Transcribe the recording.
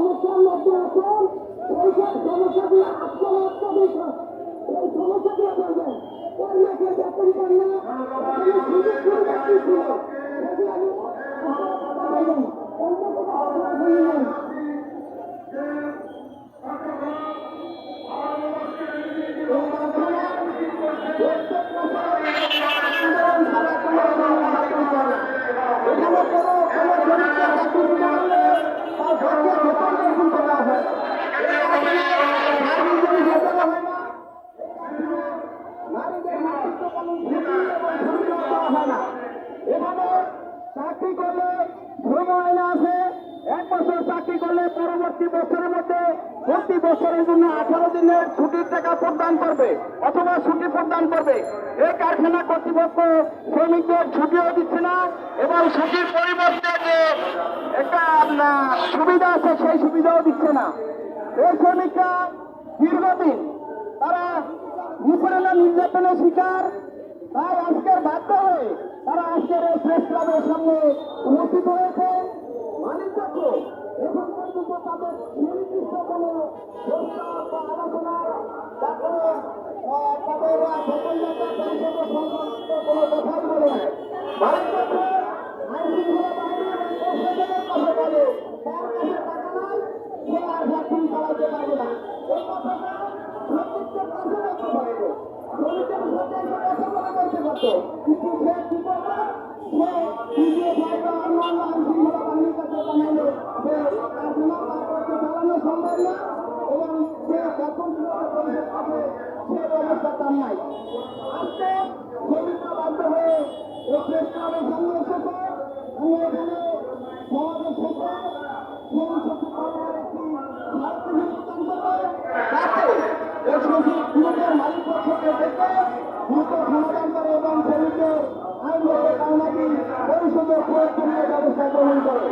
সমস্যার মধ্যে আছেন, এইসব সমস্যাগুলো আপনার আত্মবিশ্বাস, এই সমস্যাগুলো করবেন। ওই মাসে বেতন পান না, সুযোগ সুবিধা কি ছিল সেগুলো আমি কথা বলবেন, অন্য কোনো কথা বলবেন। এখানে চাকরি করলে ধর্ম আইনা আছে, 1 বছর চাকরি করলে পরবর্তী বছরের মধ্যে প্রতি বছরের জন্য 18 দিনের ছুটির টাকা প্রদান করবে অথবা ছুটি প্রদান করবে। এই কারখানা কর্তৃপক্ষ শ্রমিকদের ছুটিও দিচ্ছে না এবং ছুটির পরিবর্তে যে একটা সুবিধা আছে সেই সুবিধাও দিচ্ছে না। এই শ্রমিকরা দীর্ঘদিন তারা নিপীড়ন নির্যাতনের শিকার, তাই আজকের বাধ্য হয়ে তারা আজকের এই প্রেস ক্লাবের সামনে উপস্থিত হয়েছে। মানিকচক্র এখন পর্যন্ত তাদের সুনির্দিষ্ট কোনো প্রস্তাব বা আলোচনা, তারপরে তাদের বেতনদাতা পেনশন সংক্রান্ত কোনো কথাই বলে নাই। মানিকচক্র আইন শৃঙ্খলা বাহিনী এবং প্রশাসনের কাছে বলে তার কাছে টাকা নাই, সে আর ফ্যাক্টরি চালাতে পারবে না। এই কথাটা শ্রমিকদের কাছে বলতে পারবে, শ্রমিকদের সাথে এসে কথা বলে বলতে পারতো, কিন্তু সে কি করবে, সে নিজে ফাইবা অন্যান্য আইন শৃঙ্খলা বাহিনীর কাছে জানাইলে সে কারখানা তারপরে চালানো সম্ভব না এবং সে বেতন কিভাবে পরিশোধ করবে সে ব্যবস্থা তার নাই। আজকে শ্রমিকরা বাধ্য হয়ে এই প্রেস ক্লাবের সামনে এসেছে। আমি এখানে সমাজের শেষে শ্রমিক শক্তি কর্মের একটি স্মারকলিপি প্রদান করবো, যাতে এই শ্রমিকদের মালিক পক্ষকে দেখে দ্রুত সমাধান করে এবং শ্রমিকদের আইনগত কারণাদি পরিশোধের প্রয়োজনীয় ব্যবস্থা গ্রহণ করে।